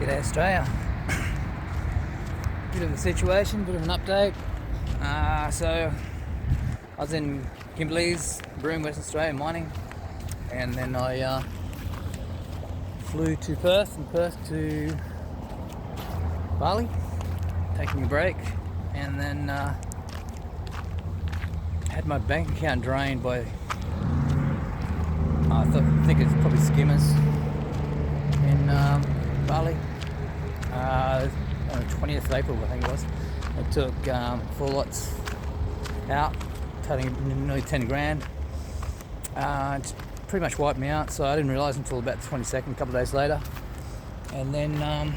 G'day Australia. Bit of a situation, bit of an update. So I was in Kimberley's, Broome, West Australia, mining, and then I flew to Perth, from Perth to Bali, taking a break, and then had my bank account drained by I think it's probably skimmers in Bali. On the 20th of April, I think it was. I took 4 lots out, totaling nearly 10 grand. It pretty much wiped me out, so I didn't realise until about the 22nd, a couple of days later. And then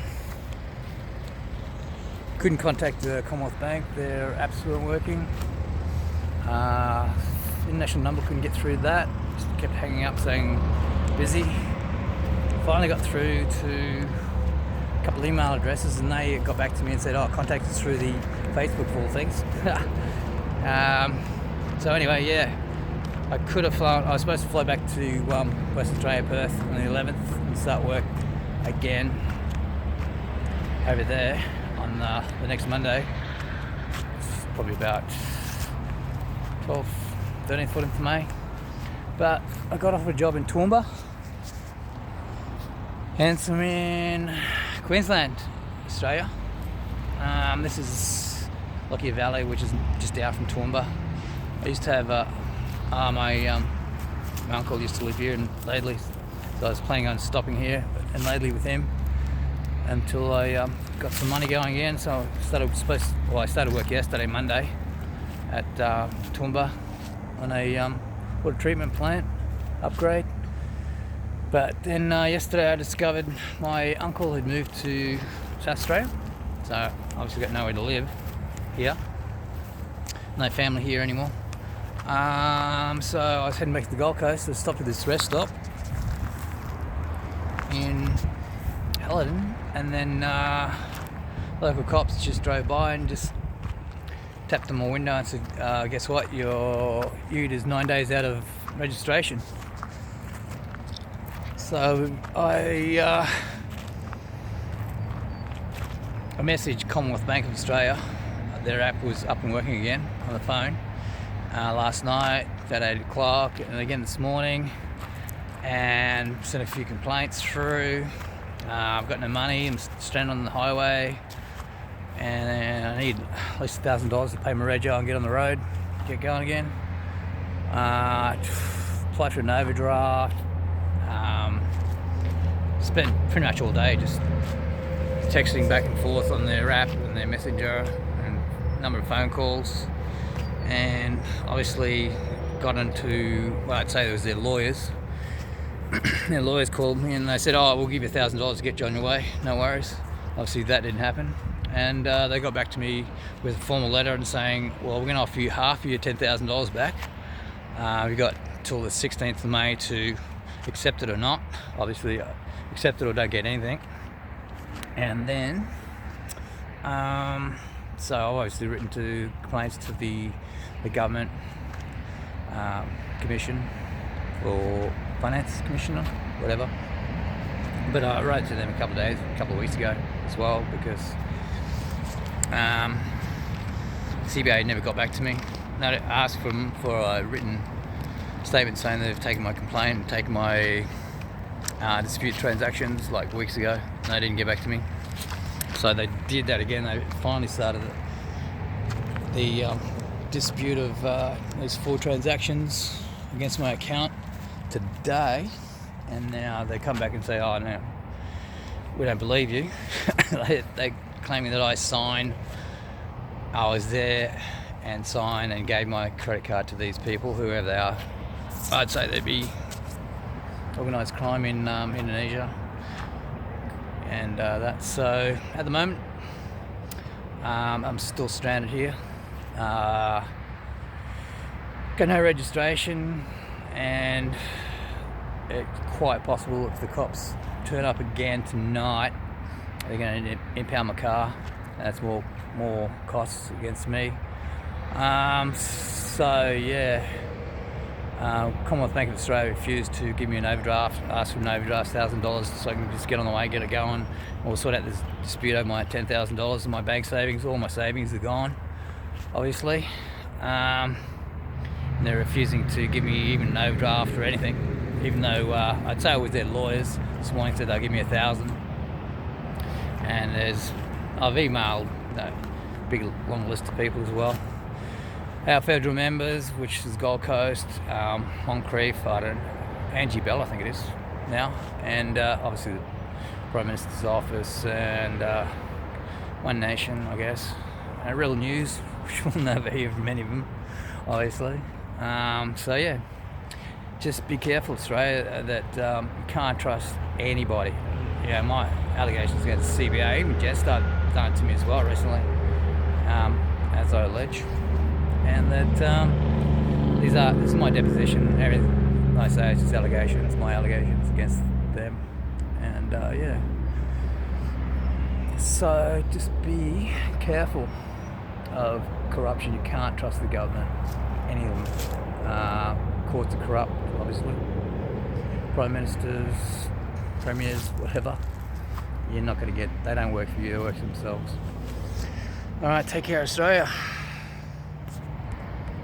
couldn't contact the Commonwealth Bank, their apps weren't working. International number, couldn't get through that, just kept hanging up saying busy. Finally got through to a couple of email addresses, and they got back to me and said, contact us through the Facebook of all things. So anyway, yeah, I could have flown. I was supposed to fly back to West Australia, Perth on the 11th and start work again over there on the next Monday. It's probably about 12th, 13th, 14th of May. But I got offered a job in Toowoomba, hence I'm in Queensland, Australia. This is Lockyer Valley, which is just out from Toowoomba. I used to have my uncle used to live here in Laidley, so I was planning on stopping here in Laidley with him until I got some money going again. So I started work yesterday, Monday, at Toowoomba on a water treatment plant upgrade. But then yesterday I discovered my uncle had moved to South Australia, so obviously got nowhere to live here, no family here anymore. So I was heading back to the Gold Coast. I stopped at this rest stop in Helidon, and then local cops just drove by and just tapped on my window and said, guess what, your ute is 9 days out of registration. So I messaged Commonwealth Bank of Australia. Their app was up and working again on the phone last night at 8 o'clock, and again this morning, and sent a few complaints through. I've got no money, I'm stranded on the highway, and I need at least $1,000 to pay my rego and get on the road, get going again. Apply for an overdraft. Spent pretty much all day just texting back and forth on their app and their messenger, and a number of phone calls, and obviously got into, well, I'd say it was their lawyers. Their lawyers called me and they said, we'll give you $1,000 to get you on your way, no worries. Obviously that didn't happen, and they got back to me with a formal letter and saying, well, we're going to offer you half of your $10,000 back. We've got till the 16th of May to accept it or not. Obviously accept it or don't get anything. And then so I've obviously written to complaints to the government commission, or finance commissioner, whatever. But I wrote to them a couple of weeks ago as well, because CBA never got back to me. They asked for a written statement saying they've taken my complaint and taken my dispute transactions like weeks ago, and they didn't get back to me. So they did that again. They finally started the dispute of these 4 transactions against my account today, and now they come back and say, no, we don't believe you. They claiming that I was there and signed and gave my credit card to these people, whoever they are. I'd say they'd be organised crime in Indonesia, and that's so. At the moment, I'm still stranded here. Got no registration, and it's quite possible if the cops turn up again tonight, they're going to impound my car. That's more costs against me. So yeah, Commonwealth Bank of Australia refused to give me an overdraft, asked for an overdraft $1,000 so I can just get on the way, get it going, or sort out this dispute over my $10,000 in my bank savings. All my savings are gone, obviously. And they're refusing to give me even an overdraft or anything, even though I'd say with their lawyers this morning said they'll give me $1,000. And I've emailed a big long list of people as well. Our federal members, which is Gold Coast, Moncrief, Angie Bell, I think it is now, and obviously the Prime Minister's office and One Nation, I guess. Real News, which we'll never hear from many of them, obviously. So yeah, just be careful, Australia, that you can't trust anybody. Yeah, my allegations against the CBA, even Jess done it to me as well recently, as I allege. And that this is my deposition. Everything I say is just allegations, my allegations against them. And yeah. So just be careful of corruption. You can't trust the government, any of them. Courts are corrupt, obviously. Prime ministers, premiers, whatever. You're not going to get. They don't work for you. They work for themselves. All right, take care, Australia.